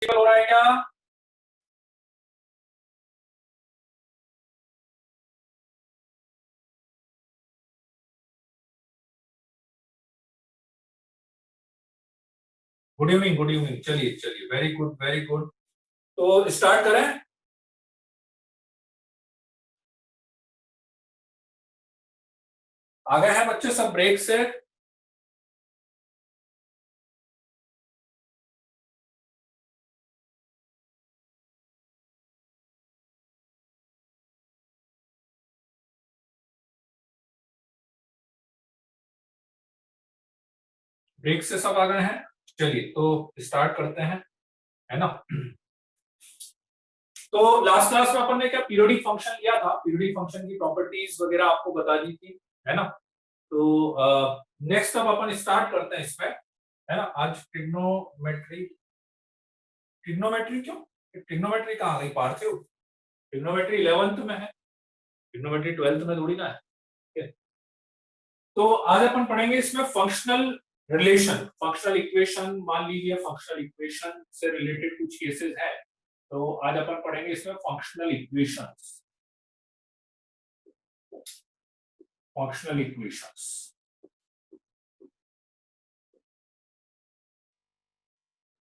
हो रहा है क्या? Good evening, good evening. चलिए चलिए, वेरी गुड वेरी गुड। तो स्टार्ट करें। आ गए हैं बच्चे सब ब्रेक से? ब्रेक से सब आ गए हैं? चलिए तो स्टार्ट करते हैं, है ना। तो लास्ट क्लास में अपन ने क्या पीरियोडिक फंक्शन लिया था, पीरियोडिक फंक्शन की प्रॉपर्टीज वगैरह आपको बता दी थी, है ना। तो नेक्स्ट अब अपन स्टार्ट करते हैं इसमें, है ना। आज ट्रिग्नोमेट्री, ट्रिग्नोमेट्री क्यों, ट्रिग्नोमेट्री कहाँ गई पार्थिव? ट्रिग्नोमेट्री 11th में है, ट्रिग्नोमेट्री 12th में थोड़ी ना है, ठीक है? तो आज अपन पढ़ेंगे इसमें फंक्शनल रिलेशन, फंक्शनल इक्वेशन। मान लीजिए फंक्शनल इक्वेशन से रिलेटेड कुछ केसेस है, तो आज अपन पढ़ेंगे इसमें फंक्शनल इक्वेशंस, फंक्शनल इक्वेशंस,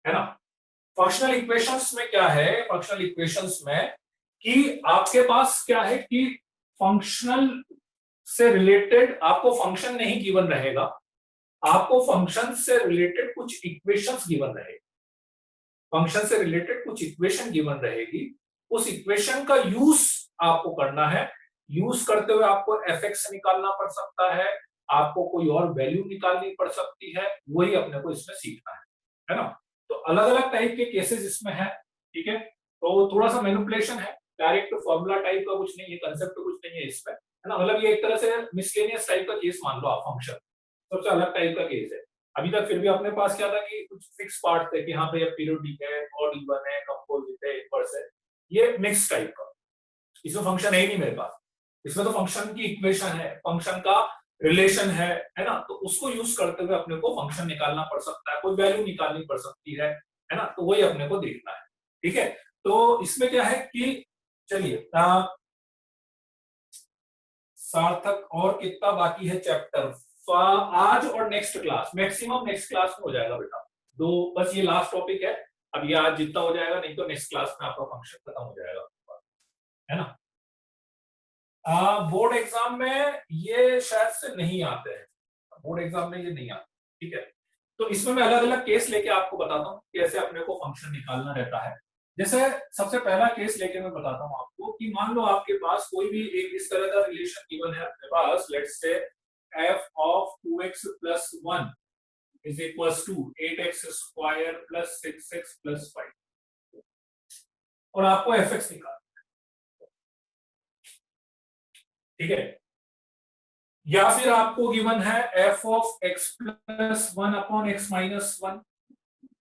है ना। फंक्शनल इक्वेशंस में क्या है, फंक्शनल इक्वेशंस में कि आपके पास क्या है कि फंक्शनल से रिलेटेड आपको फंक्शन नहीं गिवन रहेगा, आपको फंक्शन से रिलेटेड कुछ इक्वेशंस गिवन रहेगी, फंक्शन से रिलेटेड कुछ इक्वेशन गिवन रहेगी। उस इक्वेशन का यूज आपको करना है, यूज करते हुए आपको एफ एक्स निकालना पड़ सकता है, आपको कोई और वैल्यू निकालनी पड़ सकती है, वही अपने को इसमें सीखना है ना। तो अलग अलग टाइप के केसेस इसमें है, ठीक है। तो थोड़ा सा मैनिपुलेशन है, डायरेक्ट फॉर्मूला टाइप का कुछ नहीं है, कंसेप्ट कुछ नहीं है इसमें, है ना। मतलब ये एक तरह से मिसलेनियस टाइप का केस मान लो आप, फंक्शन सबसे अलग टाइप का केस है। अभी तक फिर भी अपने पास क्या था कि कुछ फिक्स पार्ट थे कि हाँ भैया पीरियोडिक है, ऑड इवन है, कंपोजिट है, इनवर्स है, ये मिक्स टाइप का। इसमें फंक्शन है ही नहीं मेरे पास, इसमें तो फंक्शन की इक्वेशन है, फंक्शन का रिलेशन है ना। तो उसको यूज करते हुए अपने को फंक्शन निकालना पड़ सकता है, कोई वैल्यू निकालनी पड़ सकती है ना। तो वही अपने को देखना है, ठीक है। तो इसमें क्या है कि चलिए सार्थक और कितना बाकी है चैप्टर, आज और next class, maximum next class में हो जाएगा बेटा। दो बस ये लास्ट टॉपिक है, अब ये आज जितना हो जाएगा, नहीं तो नेक्स्ट क्लास में आपका फंक्शन खत्म हो जाएगा, है ना। बोर्ड एग्जाम में ये शायद से नहीं आते हैं, बोर्ड एग्जाम में ये नहीं आते, ठीक है। तो इसमें मैं अलग अलग केस लेके आपको बताता हूँ कैसे अपने को फंक्शन निकालना रहता है। जैसे सबसे पहला केस लेके मैं बताता हूँ आपको कि मान लो आपके पास कोई भी एक इस तरह का रिलेशन गिवन है अपने पास, let's say f of 2x plus 1 is equals to 8x square plus 6x plus 5, और आपको fx निकालना, ठीक है। या फिर आपको गिवन है f of x plus 1 upon x minus 1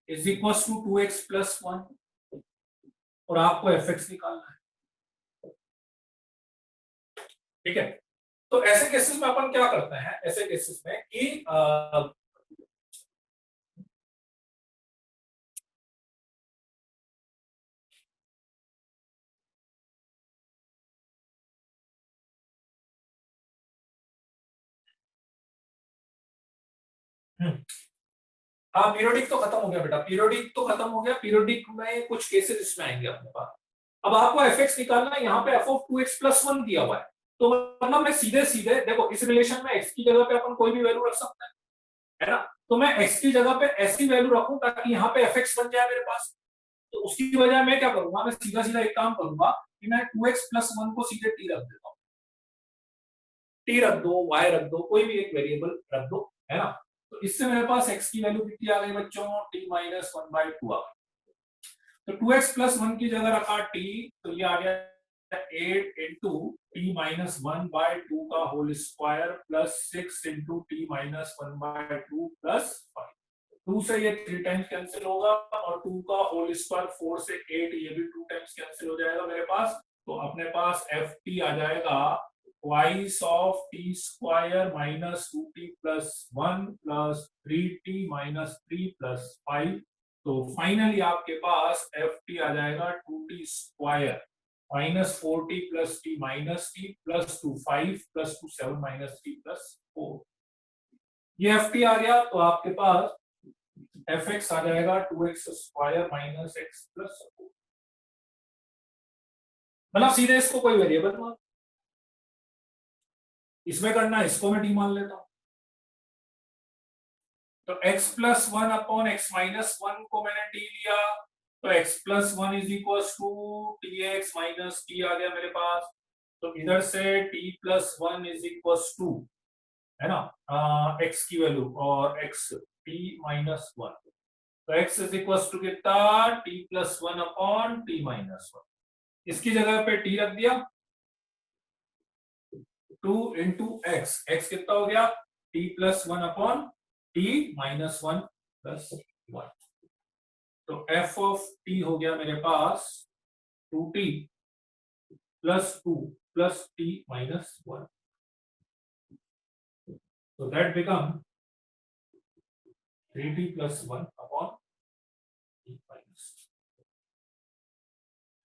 is equals to 2x plus 1, और आपको fx निकालना है, ठीक है। तो ऐसे केसेस में अपन क्या करते हैं, ऐसे केसेस में कि हाँ पीरियोडिक तो खत्म हो गया बेटा, पीरियोडिक तो खत्म हो गया, पीरियोडिक में कुछ केसेस इसमें आएंगे अपने पास। अब आपको एफ एक्स निकालना है, यहाँ पे एफ ऑफ 2x प्लस 1 दिया हुआ है, तो मतलब मैं सीधे सीधे देखो इस रिलेशन में x की जगह पे अपन कोई भी वैल्यू रख सकते हैं, है ना। तो मैं x की जगह पे ऐसी वैल्यू रखूं ताकि यहाँ पे एफ एक्स बन जाए मेरे पास। तो उसकी वजह मैं क्या करूंगा, मैं सीधा सीधा एक काम करूंगा कि मैं 2x प्लस 1 को सीधे t रख देता हूँ, टी रख दो, वाई रख दो, कोई भी एक वेरिएबल रख दो, है ना। तो इससे मेरे पास x की वैल्यू कितनी आ गई बच्चों, t माइनस 1/2 आ गई। तो 2x प्लस 1 की जगह रखा t, तो ये आ गया 8 इंटू टी माइनस 1/2 का whole square plus 6 into T minus 1/2 plus 5। 2 से ये 3 टाइम्स कैंसिल होगा, और 2 का होल स्क्वायर 4 से 8, ये भी 2 टाइम्स कैंसिल हो जाएगा मेरे पास। तो अपने पास एफ टी आ जाएगा twice of t square minus 2t plus 1 plus 3t minus 3 plus 5 तो फाइनली आपके पास एफ टी आ जाएगा 2t square minus 4t plus t minus T plus 2 5 plus 2 7 minus T plus 4। ये एफ टी आ गया तो आपके पास F X आ जाएगा 2x square minus x plus 4। मतलब सीधे इसको कोई वेरिएबल मान, इसमें करना इसको मैं टी मान लेता हूं। तो x plus one upon x minus one को मैंने टी लिया, तो x plus one is equal to t x minus t आ गया मेरे पास। तो इधर से t plus one is equal to, है ना, x की वैल्यू और x t माइनस वन। तो x इज इक्वल टू कितना, t plus one upon t minus one. इसकी जगह पे t रख दिया, 2 इंटू एक्स, एक्स कितना हो गया, t plus one upon t minus one plus one. तो एफ ऑफ टी हो गया मेरे पास 2t plus 2 plus t minus one. तो that become 3t plus one upon t minus.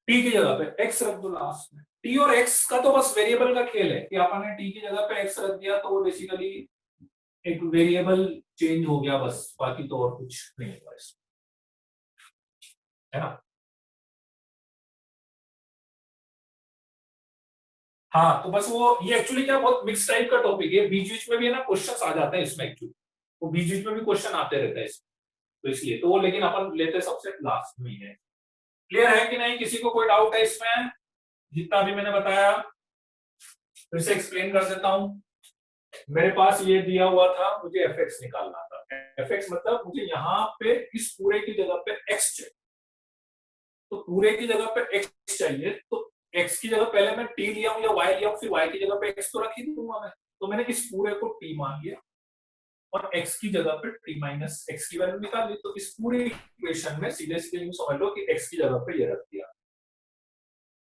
T की जगह पे x रख दो लास्ट में। टी और x का तो बस वेरिएबल का खेल है कि आपने टी की जगह पे x रख दिया तो वो बेसिकली एक वेरिएबल चेंज हो गया बस, बाकी तो और कुछ नहीं हुआ इसमें, है ना। हाँ तो बस वो ये एक्चुअली क्या बहुत मिक्स टाइप का टॉपिक है, बीच बीच में भी है ना क्वेश्चंस आ जाते हैं इसमें एक्चुअली, वो बीच बीच में भी क्वेश्चन आते रहते हैं इसमें, तो इसलिए तो वो, लेकिन अपन लेते सबसे लास्ट में ही है। क्लियर है कि नहीं, किसी को कोई डाउट है इसमें? जितना भी मैंने बताया फिर से एक्सप्लेन कर देता हूं। मेरे पास ये दिया हुआ था, मुझे एफ एक्स निकालना था। एफ एक्स मतलब मुझे यहाँ पे इस पूरे की जगह पे एक्स चाहिए, तो पूरे की जगह पे एक्स चाहिए, तो एक्स की जगह पहले मैं टी लिया हूँ या वाई लिया हूँ, फिर वाई की जगह पे एक्स तो रख ही दूंगा मैं। तो मैंने इस पूरे को टी मान लिया और एक्स की जगह पे टी माइनस एक्स की वैल्यू निकाल ली। तो इस पूरे इक्वेशन में सीधे सीधे यूं समझ लो कि एक्स की जगह पे ये रख दिया,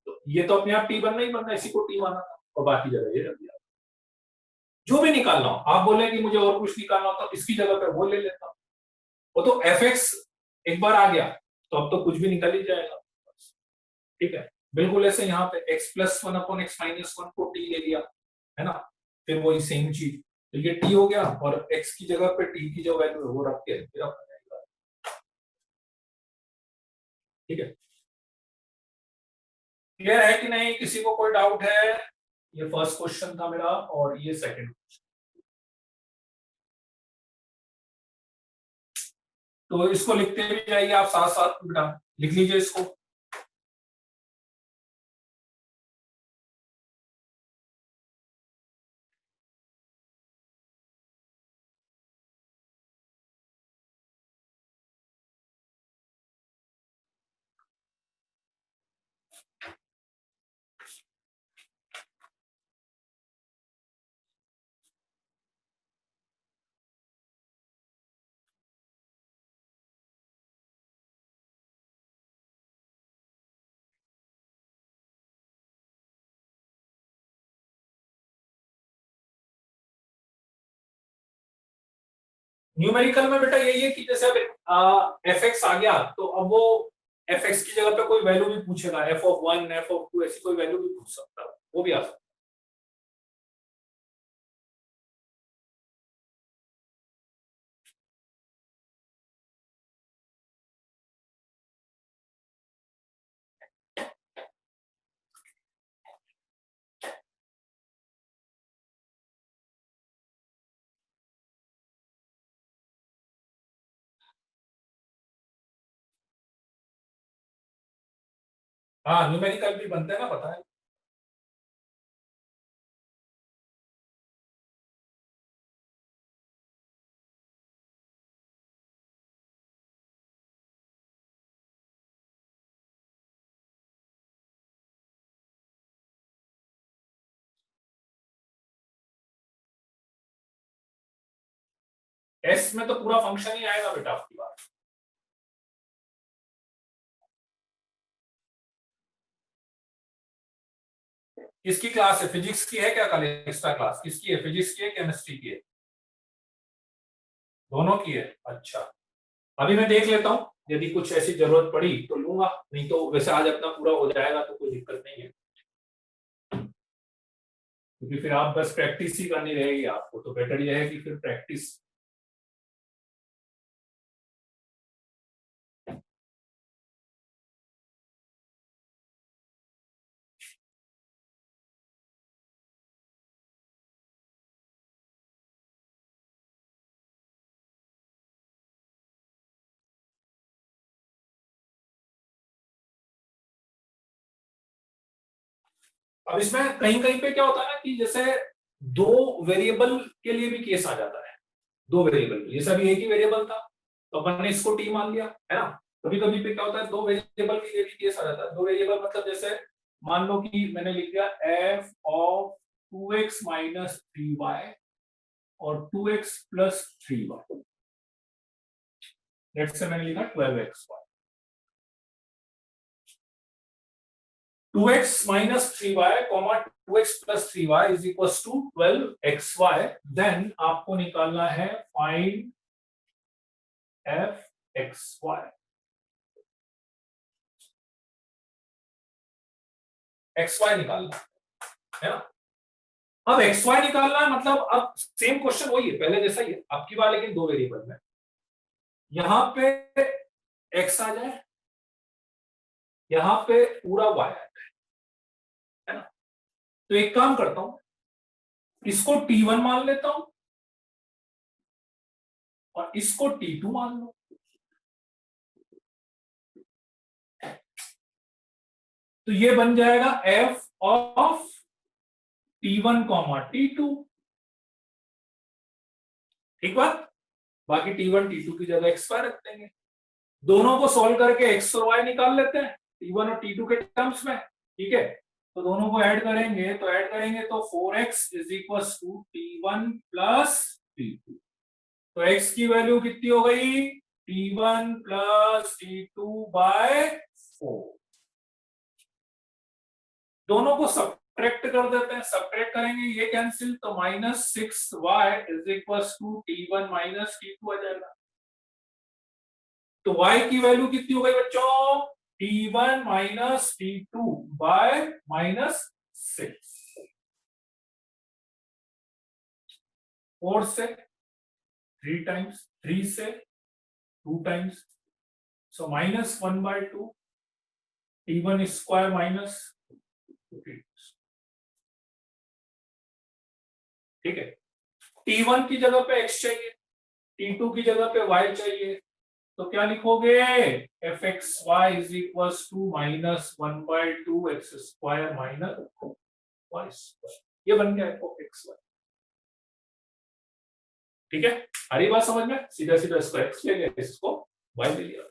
तो ये तो अपने आप टी बनना ही बनना, इसी को टी माना था और बाकी जगह ये रख दिया। जो भी निकालना हो, आप बोले कि मुझे और कुछ निकालना हो तो इसकी जगह पे वो ले लेता हूं। वो तो एफ एक्स एक बार आ गया तो अब तो कुछ भी निकल ही जाएगा, ठीक है। बिल्कुल ऐसे यहाँ पे x plus one upon x minus one को t ले लिया, है ना, फिर वही सेम चीज, तो ये t हो गया और x की जगह पे t की जो वैल्यू है वो रख के फिर अपना जाएगा, ठीक है। क्लियर है कि नहीं, किसी को कोई डाउट है? ये फर्स्ट क्वेश्चन था मेरा और ये सेकंड क्वेश्चन। तो इसको लिखते भी जाइए आप साथ साथ, बेटा लिख लीजिए इसको। न्यूमेरिकल में बेटा यही है कि जैसे अब एफ एक्स आ गया तो अब वो एफ एक्स की जगह पे कोई वैल्यू भी पूछेगा, F of one F of two ऐसी कोई वैल्यू भी पूछ सकता है, वो भी आ सकता है। हाँ न्यूमेरिकल भी बनते हैं ना, पता है। एस में तो पूरा फंक्शन ही आएगा बेटा आपकी बात। किसकी क्लास है, फिजिक्स की है क्या कल एक्स्ट्रा क्लास? किसकी है, फिजिक्स की है केमिस्ट्री की है? दोनों की है, अच्छा। अभी मैं देख लेता हूँ, यदि कुछ ऐसी जरूरत पड़ी तो लूंगा, नहीं तो वैसे आज अपना पूरा हो जाएगा तो कोई दिक्कत नहीं है, क्योंकि फिर आप बस प्रैक्टिस ही करनी रहेगी आपको, तो बेटर यह है कि फिर प्रैक्टिस। अब इसमें कहीं कहीं पे क्या होता है ना कि जैसे दो वेरिएबल के लिए भी केस आ जाता है, दो वेरिएबल, ये सब एक ही वेरिएबल था तो अपन ने इसको टी मान लिया है ना। कभी कभी पे क्या होता है, दो वेरिएबल के लिए भी केस आ जाता है। दो वेरिएबल मतलब जैसे मान लो कि मैंने लिख दिया F of 2x minus 3y और 2x plus 3y, let's say मैंने लिखा 12xy। 2x minus 3y comma 2x plus 3y is equals to 12xy। Then आपको निकालना है फाइंड fxy। xy निकालना है ना। अब xy निकालना है मतलब अब सेम क्वेश्चन वही है पहले जैसा ही है, अब की बार लेकिन दो वेरिएबल में। यहां पे x आ जाए, यहां पे पूरा y आ जाए, है ना। तो एक काम करता हूं, इसको t1 मान लेता हूं और इसको t2 मान लो। तो ये बन जाएगा f of t1 comma t2। ठीक बात। बाकी t1 t2 की जगह x y रख देंगे, दोनों को सॉल्व करके x और y निकाल लेते हैं t1 और t2 के टर्म्स में। ठीक है, तो दोनों को ऐड करेंगे तो 4x is equal to t1 plus t2। तो x की वैल्यू कितनी हो गई, t1 प्लस t2 बाय 4। दोनों को सब्ट्रैक्ट कर देते हैं, सब्ट्रैक्ट करेंगे ये कैंसिल, तो -6y is equal to t1 minus t2 आ जाएगा। तो y की वैल्यू कितनी हो गई बच्चों, t1 माइनस t2 बाय -6। 4 से 3 टाइम्स, 3 से 2 टाइम्स, सो -1/2 t1 स्क्वायर माइनस। ठीक है, t1 की जगह पे x चाहिए, t2 की जगह पे y चाहिए, तो क्या लिखोगे, F X Y is equal to -1/2 x square minus Y square, ये बन गया एफ एक्स वाई। ठीक है, आ रही बात समझ में, सीधा सीधा इसको x ले लिया, इसको y ले लिया।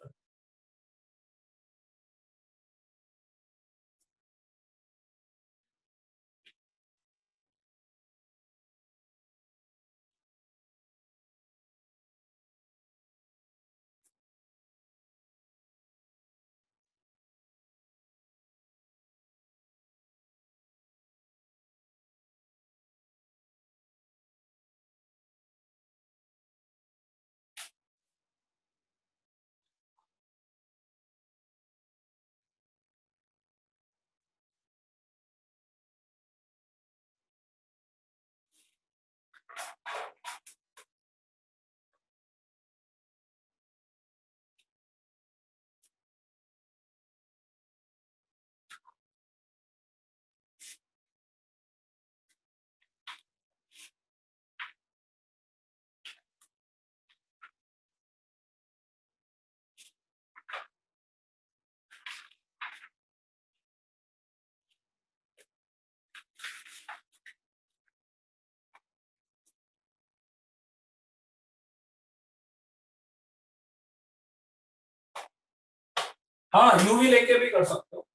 हाँ, यूवी लेके भी कर सकते हो।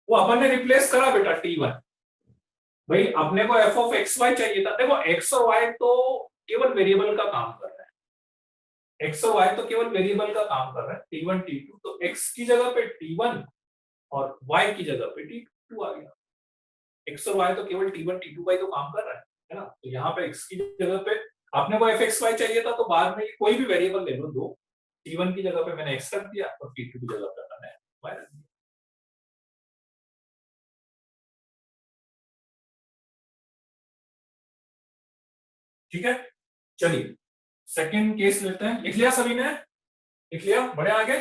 वो अपन ने रिप्लेस करा बेटा T1। भाई अपने को एफ ऑफ एक्स वाई चाहिए था। देखो एक्स और वाई तो केवल वेरिएबल का काम कर रहा है, एक्स और वाई तो केवल वेरिएबल का काम कर रहा है, T1 T2। तो एक्स की जगह पे T1 और वाई की जगह पे T2 आ गया। एक्स और वाई तो केवल T1 T2 का ही तो काम कर रहा है ना। तो यहाँ पे एक्स की जगह पे आपने को एफ एक्स वाई चाहिए था, तो बाद में कोई भी वेरिएबल ले लो दो, T1 की जगह पे मैंने एक्स रख दिया और T2 की जगह पे मैंने वाई रख दिया। ठीक है, चलिए सेकंड केस लेते हैं। लिख लिया सभी ने? लिख लिया? बढ़े आगे।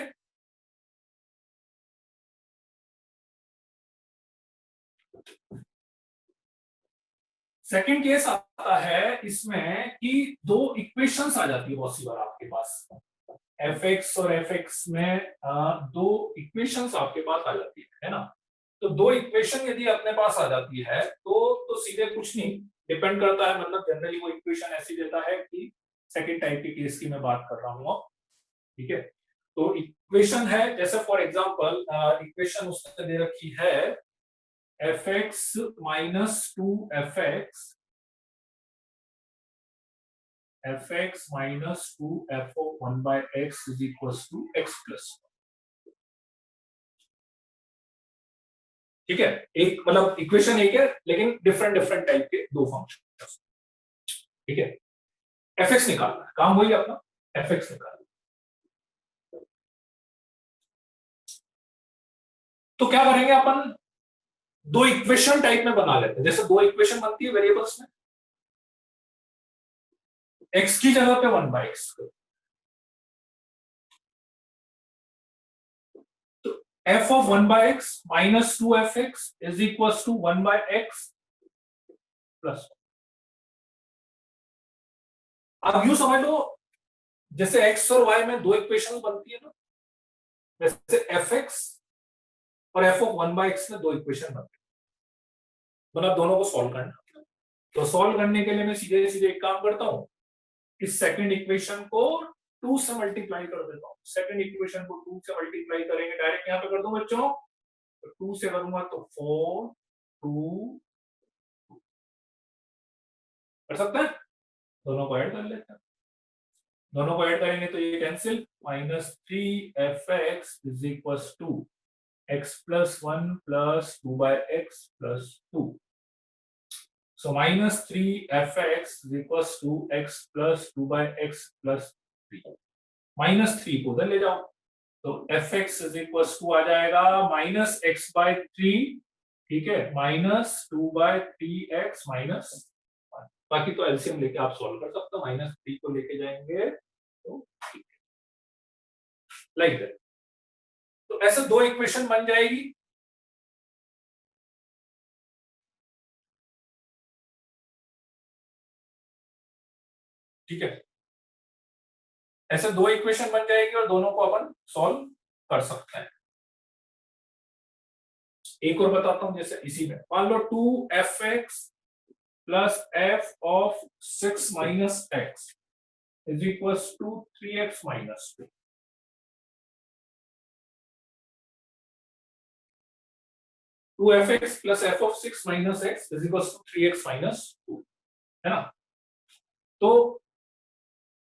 सेकंड केस आता है इसमें कि दो इक्वेशंस आ जाती है बहुत सी बार आपके पास, एफ एक्स और एफ एक्स में दो इक्वेशंस आपके पास आ जाती है ना। तो दो इक्वेशन यदि अपने पास आ जाती है तो सीधे कुछ नहीं डिपेंड करता है, मतलब जनरली वो इक्वेशन ऐसी देता है कि सेकंड टाइप के केस की मैं बात कर रहा हूँ। ठीक है, तो इक्वेशन है जैसे फॉर एग्जांपल इक्वेशन उसने दे रखी है F X minus two F X minus two F of one by X is equal to X plus. ठीक है, एक मतलब इक्वेशन एक है लेकिन डिफरेंट डिफरेंट टाइप के दो फंक्शन। ठीक है, एफ एक्स निकालना है, काम वही अपना, एफ एक्स निकालना। तो क्या करेंगे अपन, दो इक्वेशन टाइप में बना लेते हैं। जैसे दो इक्वेशन बनती है वेरिएबल्स में, एक्स की जगह पे वन बाय एक्स, तो F of one by X minus two F X is equal to one by X plus. अब यू समझ लो, जैसे एक्स और वाई में दो इक्वेशन बनती है ना, वैसे एफ एक्स और F of one by x में दो इक्वेशन बनती है, मतलब दोनों को सॉल्व करना। तो सॉल्व करने के लिए मैं सीधे सीधे एक काम करता हूं, इस सेकंड इक्वेशन को 2 से मल्टीप्लाई कर देता हूं। सेकंड इक्वेशन को 2 से मल्टीप्लाई करेंगे, डायरेक्ट यहां पे कर दूं बच्चों, तो 2 से करूंगा तो 4 2 कर सकते हैं, दोनों को ऐड कर लेते हैं। दोनों को ऐड करेंगे तो ये cancel, minus three F X is equal to X plus one plus two by X plus two. So minus 3fx is equals to x plus 2 by x plus 3। Minus 3 को उधर ले जाओ, तो fx is equals to आ जाएगा minus x by 3। ठीक है, minus 2 by 3x minus 1। बाकी तो एलसीएम लेके आप सॉल्व कर सकते हो, माइनस 3 को लेके जाएंगे तो ठीक है, लाइक दैट। तो ऐसे दो इक्वेशन बन जाएगी। ठीक है, ऐसे दो इक्वेशन बन जाएगी और दोनों को अपन सॉल्व कर सकते हैं। एक और बताता हूं, जैसे इसी में मान लो 2fx plus f of 6 minus x is equal to 3x minus 2। 2fx plus f of 6 minus x is equal to 3x minus 2, है ना। तो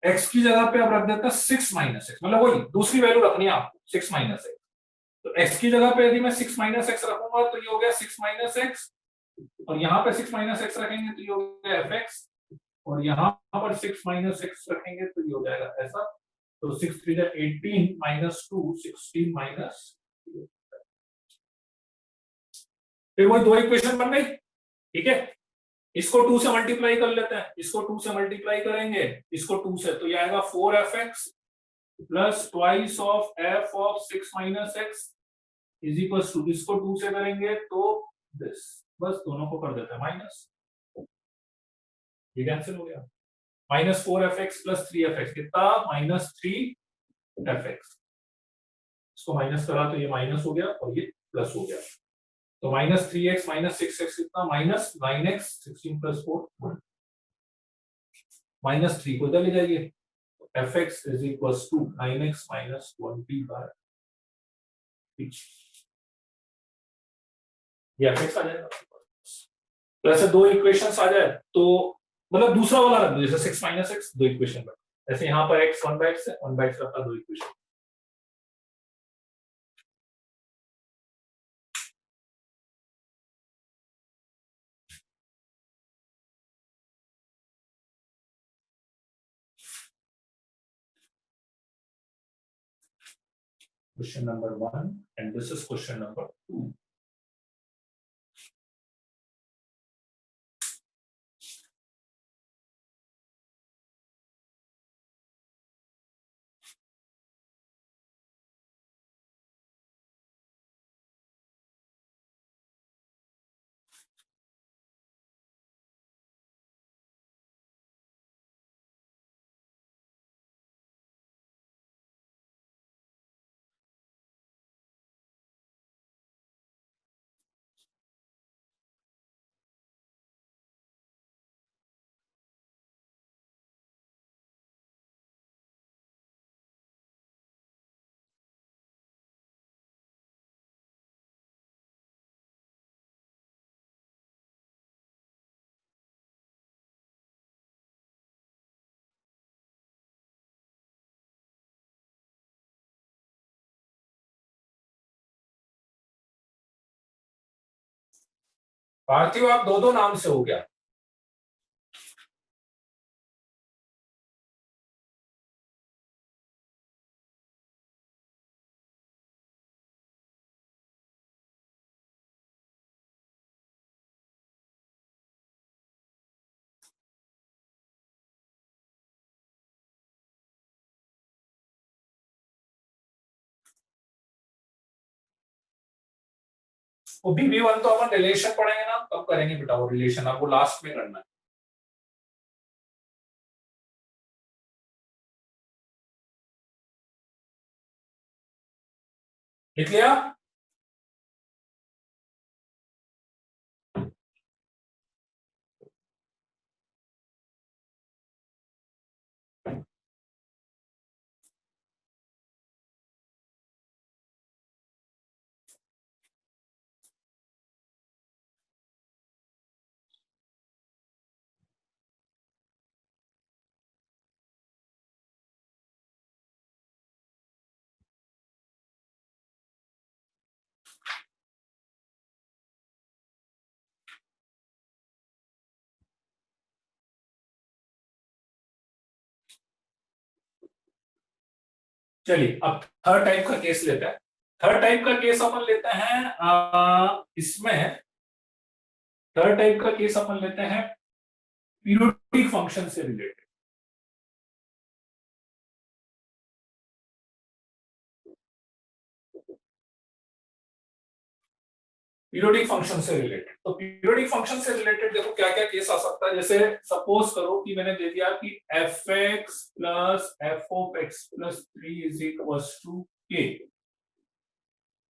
x की जगह पे अब रख देता 6 माइनस x, मतलब वही दूसरी वैल्यू रखनी है आपको 6 माइनस x। तो x की जगह पे यदि मैं 6 माइनस x रखूंगा तो ये हो गया 6 माइनस x, और यहाँ पे 6 माइनस x रखेंगे तो ये हो गया fx, और यहाँ पर 6 माइनस x रखेंगे तो ये हो जाएगा ऐसा। तो 6 3 18 माइनस 2 16 माइनस, फिर वही दो इक्वेशन बन गई। ठीक है, इसको 2 से मल्टीप्लाई कर लेते हैं, इसको 2 से मल्टीप्लाई करेंगे, इसको 2 से, तो ये आएगा 4fx plus twice of f of 6 minus x is equal to, इसको 2 से करेंगे तो दिस, बस दोनों को कर देते हैं माइनस, ये कैंसिल हो गया। माइनस 4fx प्लस 3fx कितना, माइनस 3fx। इसको माइनस करा तो ये माइनस हो गया और ये प्लस हो गया, तो माइनस 3x माइनस 6x कितना, माइनस 9x 16 प्लस 4 माइनस 3 को इधर ले जाइए, fx is equal to 9x minus 20 by ये एफ एक्स आ जाएगा। तो ऐसे दो इक्वेशंस आ जाए तो मतलब दूसरा वाला रख दो, जैसे 6 माइनस एक्स, दो इक्वेशन में ऐसे यहाँ पर x 1/x है, 1/x रखा, दो equation. Question number 1 and this is question number 2. पार्थिव आप दो दो नाम से हो गया। वो BB1 तो अपन रिलेशन पढ़ेंगे ना, तब करेंगे बेटा वो रिलेशन, आपको लास्ट में करना है। लिख लिया? चलिए अब थर्ड टाइप का केस लेते हैं। थर्ड टाइप का केस अपन लेते हैं इसमें थर्ड टाइप का केस अपन लेते हैं पीरियोडिक फंक्शन से रिलेटेड। पीरियोडिक फंक्शन से रिलेटेड, तो पीरियोडिक फंक्शन से रिलेटेड देखो क्या क्या केस आ सकता है। जैसे सपोज करो कि मैंने दे दिया कि f(x + f(x + 3) = k,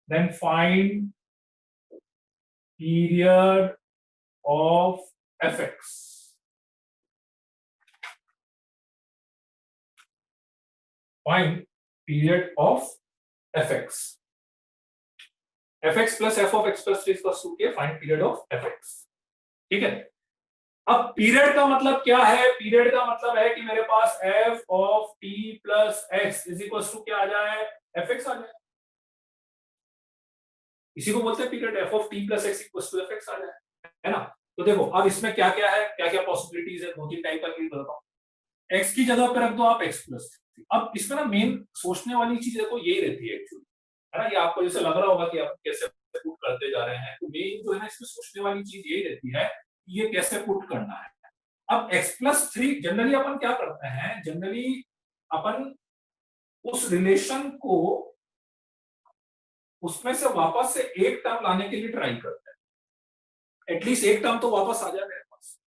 then find period of f(x). Find period of f(x). f(x + f(x + 3) = k, find period of f(x). ठीक है। अब पीरियड का मतलब क्या है? पीरियड का मतलब है कि मेरे पास f of t + x = क्या आ जाए? f(x) आ जाए। इसी को बोलते हैं period, f of t + x = f(x) आ जाए, है ना। तो देखो अब इसमें क्या क्या है, क्या क्या पॉसिबिलिटीज है, दो तीन टाइप का केस बताता हूं। x की जगह पे रख दो आप x + 3। अब इसमें ना मेन सोचने वाली चीज देखो यही रहती है एक्चुअली, है ना। ये आपको जैसे लग रहा होगा कि आप कैसे पुट करते जा रहे हैं, तो मेन जो है ना इसमें सोचने वाली चीज यही रहती है कि ये कैसे पुट करना है। अब x + 3 जनरली अपन क्या करते हैं, जनरली अपन उस रिलेशन को उसमें से वापस से एक टर्म लाने के लिए ट्राई करते हैं। एटलीस्ट एक टर्म तो वापस आ जाए मेरे पास,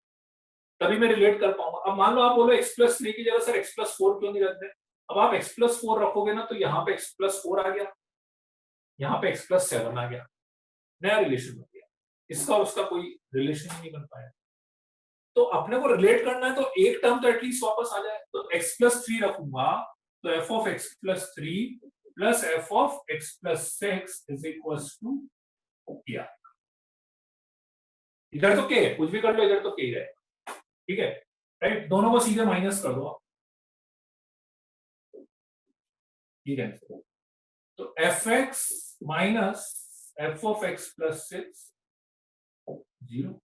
तभी मैं रिलेट कर पाऊंगा। अब मान लो आप बोलो x + 3 की जगह सर x + 4 क्यों नहीं रखते? अब आप x + 4 रखोगे ना तो यहाँ पे x + 4 आ गया, यहाँ पे x + 7 आ गया, नया रिलेशन बन गया। इसका और उसका कोई रिलेशन ही नहीं बन पाया। तो अपने को रिलेट करना है तो एक टर्म तो एटलीस्ट वापस आ जाए। तो x + 3 रखूंगा तो f of x + 3 + f of x + 6 = क्या? इधर तो के है, कुछ भी कर लो, इधर तो के ही रहेगा, ठीक है, राइट। दोनों को सीधे माइनस कर दो आप, ठीक है। तो F X minus F of X plus 6 0,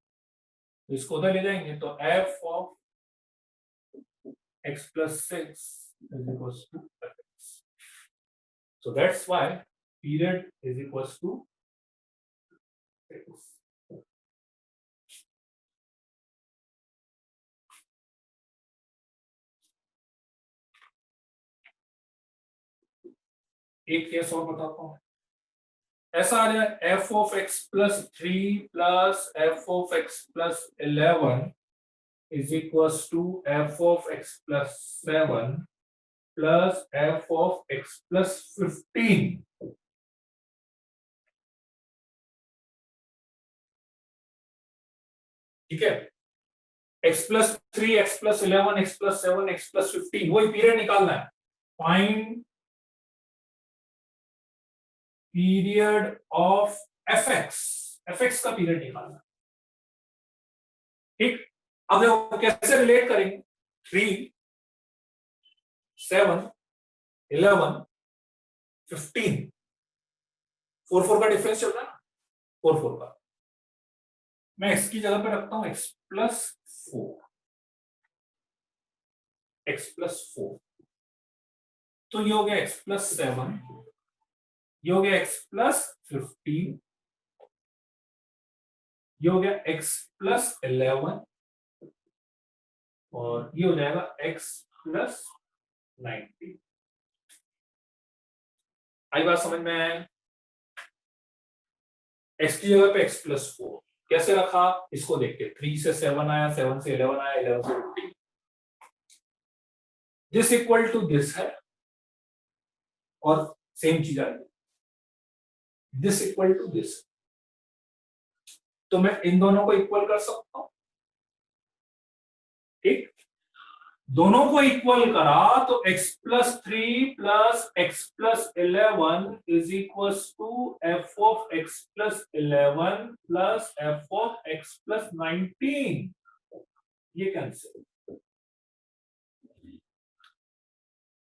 इसको उधर ले जाएंगे तो F of x plus 6 is equals to fx. So that's why period is equals to x. एक केस और बताता हूँ, ऐसा आ जाए f of x plus 3 plus f of x plus 11 is equals to f of x plus 7 plus f of x plus 15. ठीक है, x plus 3, x plus 11, x plus 7, x plus 15, वही period निकालना है। Find period of fx, fx का period निकालना, ठीक। अब देखो कैसे रिलेट करेंगे, 3, 7, 11, 15, 4 का डिफरेंस चल रहा है ना, 4 का, मैं x की जगह पे रखता हूं x प्लस 4, x प्लस 4, तो ये हो गया x प्लस 7, ये हो गया x प्लस 15, ये हो गया x प्लस 11 और ये हो जाएगा x प्लस 19। आई बात समझ में, x की जगह पे x प्लस 4 कैसे रखा, इसको देखते, 3 से 7 आया, 7 से 11 आया, 11 से 15, दिस इक्वल टू दिस है और सेम चीज आएगी, दिस इक्वल टू दिस, तो मैं इन दोनों को इक्वल कर सकता हूं, ठीक। दोनों को इक्वल करा तो x plus 3 plus x plus 11 is equal to f of x plus 11 plus f of x plus 19, ये कैंसिल,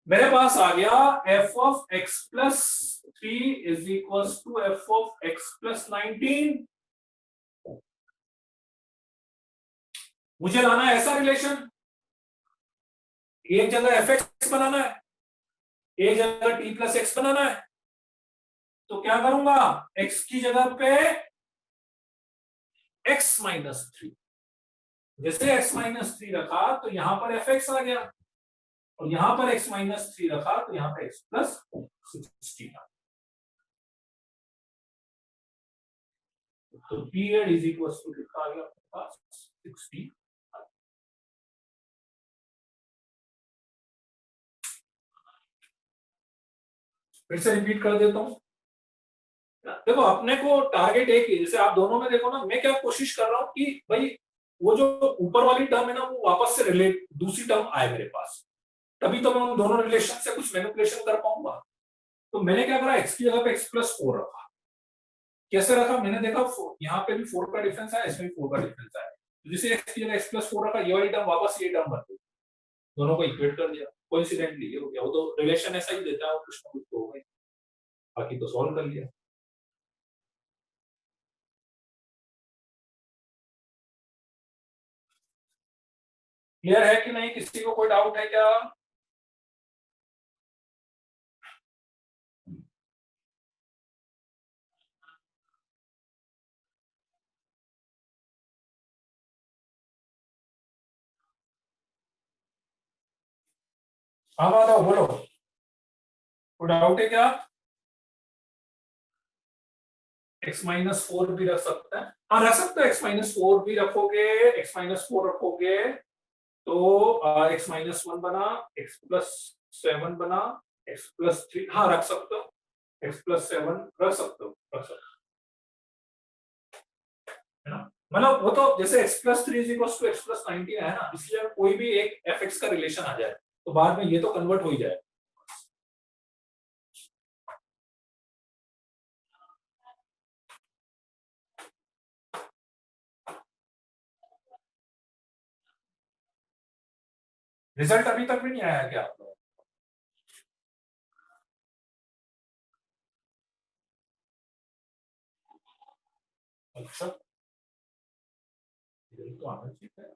मेरे पास आ गया f of x plus 3 is equal to f of x plus 19। मुझे लाना है ऐसा रिलेशन, एक जगह एफ एक्स बनाना है, एक जगह टी प्लस एक्स बनाना है, तो क्या करूंगा, x की जगह पे x माइनस 3, जैसे x माइनस 3 रखा तो यहां पर एफ एक्स आ गया और यहां पर x माइनस 3 रखा तो यहां पर x प्लस 16 आ गया, तो पीरियड इज इक्वल टू लिखा गया आपके पास 60। फिर से रिपीट कर देता हूं, देखो अपने को टारगेट एक ही, जैसे आप दोनों में देखो ना, मैं क्या कोशिश कर रहा हूं कि भाई वो जो ऊपर वाली टर्म है ना वो वापस से रिलेट दूसरी टर्म आए मेरे पास, तभी तो मैं उन दोनों रिलेशन से कुछ मैनिपुलेशन कर पाऊंगा। तो मैंने क्या करा, x की जगह पे x प्लस 4 रखा, कैसे रखा, मैंने देखा यहाँ पे भी 4 का डिफरेंस है, इसमें भी 4 का डिफरेंस है, तो जिसे x की जगह x प्लस 4 रखा, ये वाली टर्म वापस ये टर्म बन गई, दोनों को इक्वेट कर दिया, कोइंसिडेंटली ये हो गया, वो तो रिलेशन ऐसा ही देता है, कुछ ना कुछ तो हो गया, बाकी तो सॉल्व कर लिया। क्लियर है कि नहीं, किसी को कोई डाउट है क्या? हाँ माधव बोलो, कोई डाउट है क्या? x माइनस 4 भी रख सकते हैं, हाँ रख सकते हो, x माइनस 4 भी रखोगे, x माइनस 4 रखोगे तो x माइनस 1 बना, x प्लस 7 बना, x प्लस 3, हाँ रख सकते हो, x प्लस 7 रख सकते हो, रख सकते हो, है ना, मतलब वो तो जैसे x plus 3 is equal to x plus 19 है ना, इसलिए कोई भी एक fx का रिलेशन आ जाए तो बाद में ये तो कन्वर्ट हो ही जाए। रिजल्ट अभी तक भी नहीं आया क्या आप लोग? अच्छा, ये तो आना चाहिए।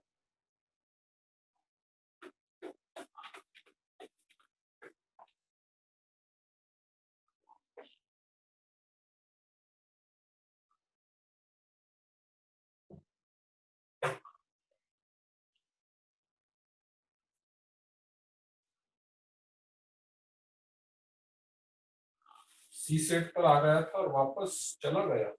सी सेट पर आ गया था और वापस चला गया।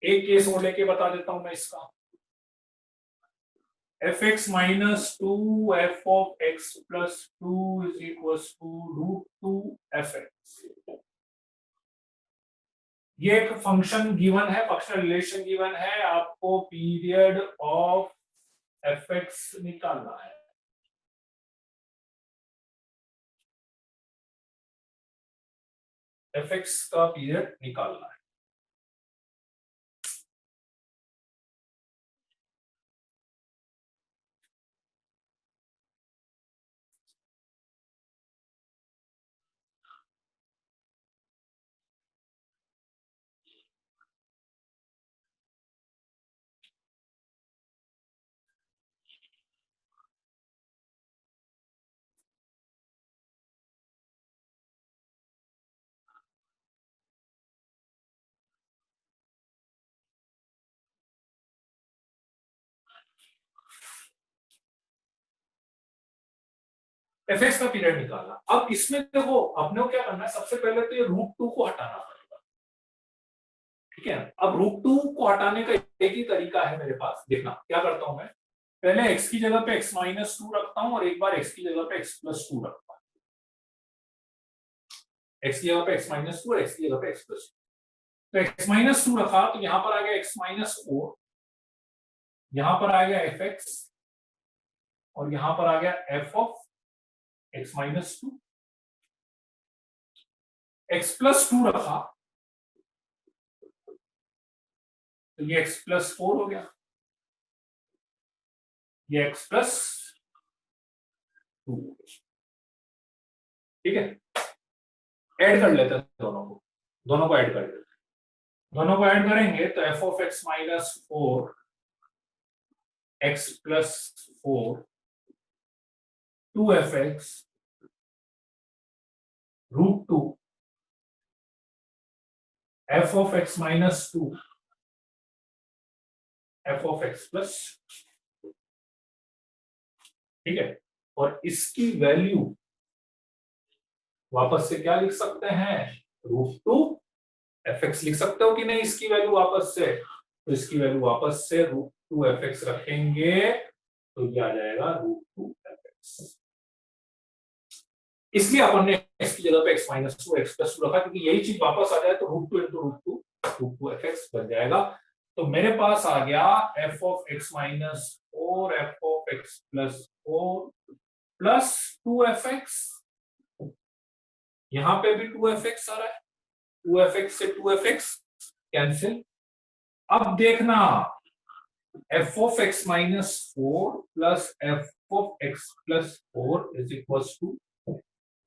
एक केस और लेके बता देता हूं मैं इसका। F X minus two F of X plus two is equal to root two F X. ये एक फंक्शन गिवन है, फंक्शनल रिलेशन गिवन है, आपको पीरियड ऑफ एफ एक्स निकालना है। एफ एक्स का पीरियड निकालना है। एफ एक्स का पीरियड निकालना। अब इसमें देखो अपने को क्या करना है, सबसे पहले तो ये रूट टू को हटाना पड़ेगा। ठीक है, अब रूट टू को हटाने का एक ही तरीका है मेरे पास। देखना क्या करता हूं मैं, पहले एक्स की जगह पे एक्स माइनस टू रखता हूं और एक बार एक्स की जगह पे एक्स प्लस टू रखता हूं। एक्स की जगह पे एक्स माइनस टू और एक्स की जगह पे एक्स प्लस टू। तो एक्स माइनस टू रखा तो यहां पर आ गया एक्स माइनस फोर, यहां पर आ गया एफ एक्स और यहां पर आ गया F of X minus two. X plus two रखा तो ये एक्स प्लस फोर हो गया, ये एक्स प्लस टू। ठीक है, ऐड कर लेते हैं दोनों को ऐड कर लेते हैं। दोनों को ऐड करेंगे तो F of X minus four X plus four two F X root two F of X minus two F of X plus. ठीक है, और इसकी वैल्यू वापस से क्या लिख सकते हैं, रूट टू एफ एक्स लिख सकते हो कि नहीं इसकी वैल्यू वापस से? तो इसकी वैल्यू वापस से रूट टू एफ एक्स रखेंगे तो ये आ जाएगा रूट टू एफ एक्स। इसलिए अपन ने एक्स की जगह पे X minus two X plus two रखा, क्योंकि यही चीज वापस आ जाए तो root two into root two F X बन जाएगा। तो मेरे पास आ गया F of X minus four F of X plus four plus two F X. यहां पे भी टू एफ एक्स आ रहा है, टू एफ एक्स से टू एफ एक्स कैंसिल। अब देखना F of X minus four plus F of X plus four is equal to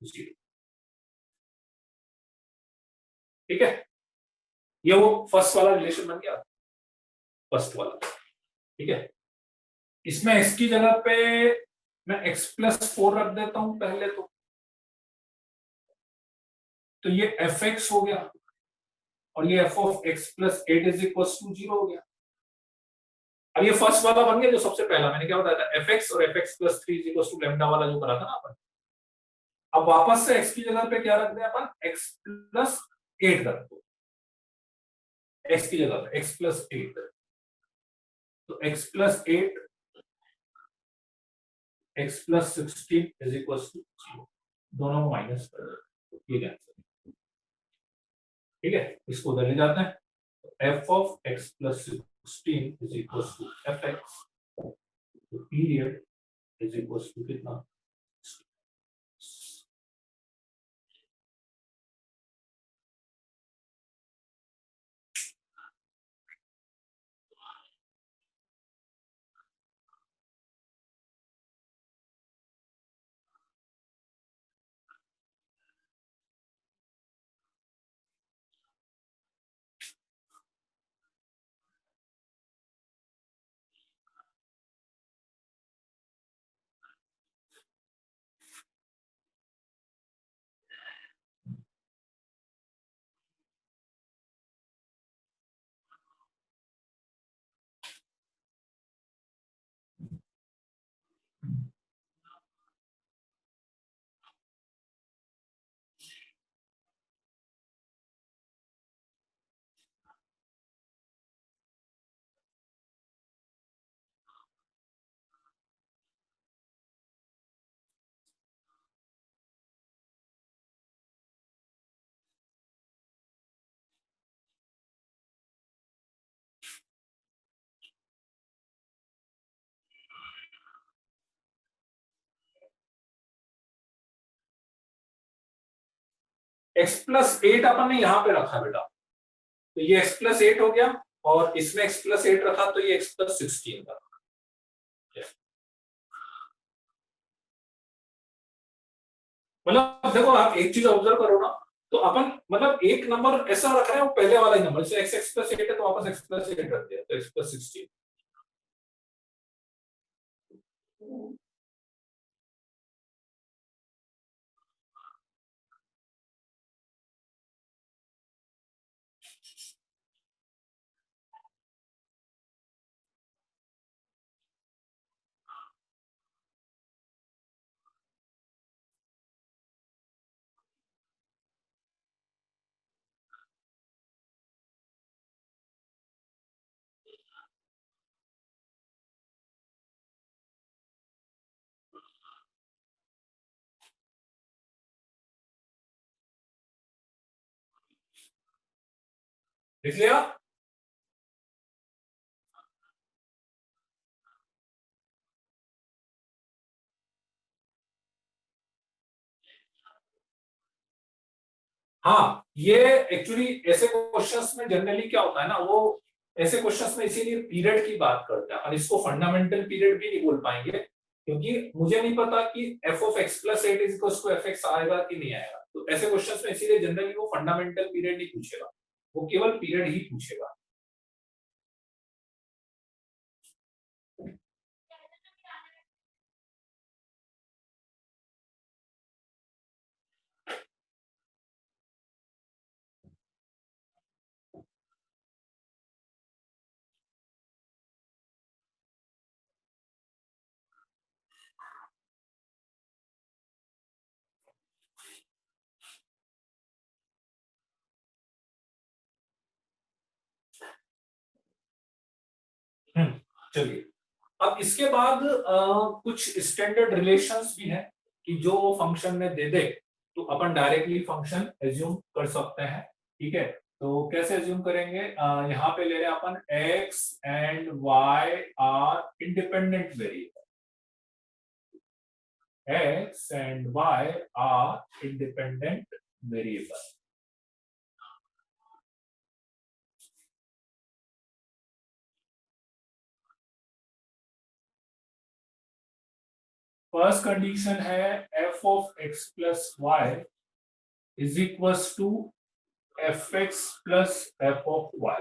zero. ठीक है, ये वो फर्स्ट वाला रिलेशन बन गया, फर्स्ट वाला। ठीक है, इसमें एक्स की जगह पे मैं एक्स प्लस फोर रख देता हूं पहले तो ये एफ एक्स हो गया और ये F of X plus eight is equal to zero हो गया। अब ये फर्स्ट वाला बन गया जो सबसे पहला मैंने क्या बताया था, एफ एक्स और F X plus three is equal to lambda वाला जो करा था ना अपन। अब वापस से एक्स की जगह पे क्या रख दें अपन, एक्स प्लस एट रख दो, एक्स की जगह पे एक्स प्लस एट। तो X plus eight X plus sixteen is equal to zero, दोनों को माइनस कर दो, ये आंसर। ठीक है, इसको उधर ले जाते हैं, F of X plus 16 is equal to fx, तो पीरियड इज इक्वल टू कितना, x+8 अपन ने यहां पे रखा बेटा, तो ये x+8 हो गया, और इसमें x+8 रखा तो ये x+16 का। मतलब देखो आप एक चीज ऑब्जर्व करो ना, तो अपन मतलब एक नंबर ऐसा रख रहे हैं वो पहले वाला ही नंबर, जैसे x+8 है तो वापस x+8 रख दिया, तो x+16। लिख लिया? हाँ, ये एक्चुअली ऐसे क्वेश्चंस में जनरली क्या होता है ना, वो ऐसे क्वेश्चंस में इसीलिए पीरियड की बात करते हैं, और इसको फंडामेंटल पीरियड भी नहीं बोल पाएंगे, क्योंकि मुझे नहीं पता कि f(x+8) is equal to fx आएगा कि नहीं आएगा, तो ऐसे क्वेश्चंस में इसीलिए जनरली वो फंडामेंटल पीरियड नहीं पूछेगा, वो केवल पीरियड ही पूछेगा। चलिए, अब इसके बाद कुछ स्टैंडर्ड रिलेशंस भी हैं कि जो फंक्शन में दे दे तो अपन डायरेक्टली फंक्शन एज्यूम कर सकते हैं, ठीक है। तो कैसे एज्यूम करेंगे, यहाँ पे ले रहे हैं अपन x and y are independent variable, x and y are independent variable. First condition है f of x plus Y is equals to fx plus f of y।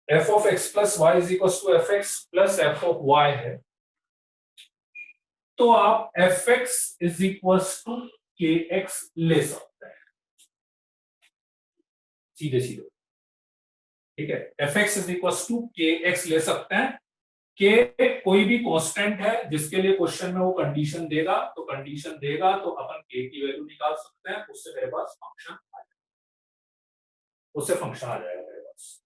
f of x plus Y is equal to F X plus F of Y है, तो आप F X is equal to K X ले सकते हैं, सीधे सीधे, ठीक है। F X is equal to K X ले सकते हैं, के कोई भी कांस्टेंट है जिसके लिए क्वेश्चन में वो कंडीशन देगा, तो कंडीशन देगा तो अपन के की वैल्यू निकाल सकते हैं, उससे मेरे पास फंक्शन आ जाएगा, उससे फंक्शन आ जाएगा मेरे पास।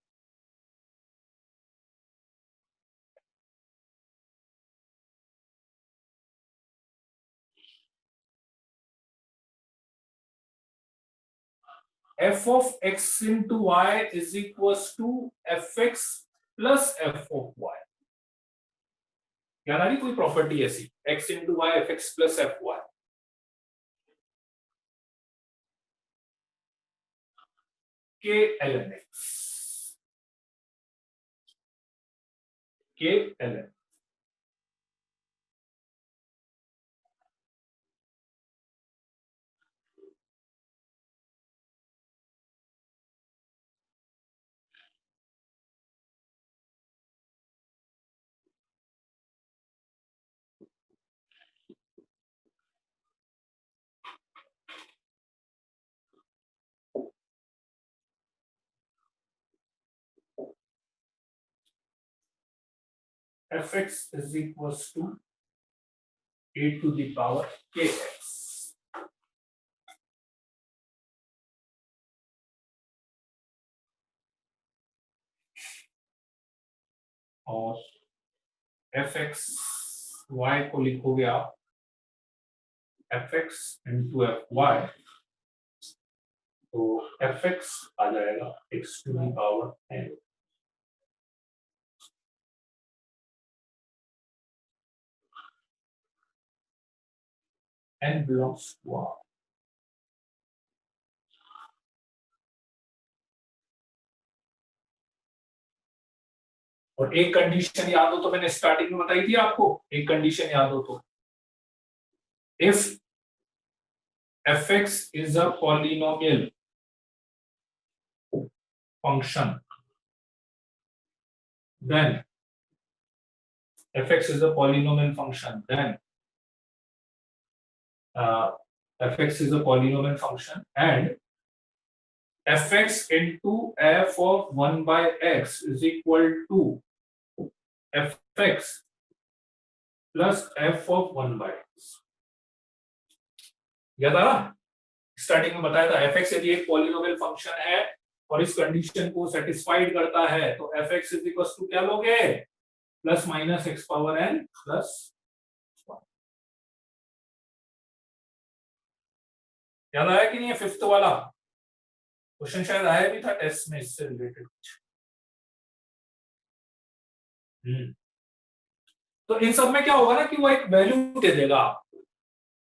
f of x into y is equals to fx plus f of y। याद आ रही कोई प्रॉपर्टी ऐसी, x into y fx plus fy। k ln x, k ln fx is equals to a to the power kx और fx y को लिखोगे आप fx into fy, तो fx आ जाएगा x to the power n। n belongs to r। और एक condition याद हो तो मैंने स्टार्टिंग में बताई थी आपको, एक कंडीशन याद हो तो, if fx is a polynomial function then fx is a polynomial function then fx is a polynomial function and fx into f of 1 by x is equal to fx plus f of 1 by x। याद आ रहा, starting में बताया था fx यदि एक polynomial function है और इस कंडीशन को सेटिस्फाइड करता है तो fx इज इक्वल टू क्या लोगे, plus minus x power n plus 1। याद आया कि नहीं, फिफ्थ वाला क्वेश्चन शायद आया भी था टेस्ट में इससे रिलेटेड कुछ। तो इन सब में क्या होगा ना कि वो एक वैल्यू दे देगा,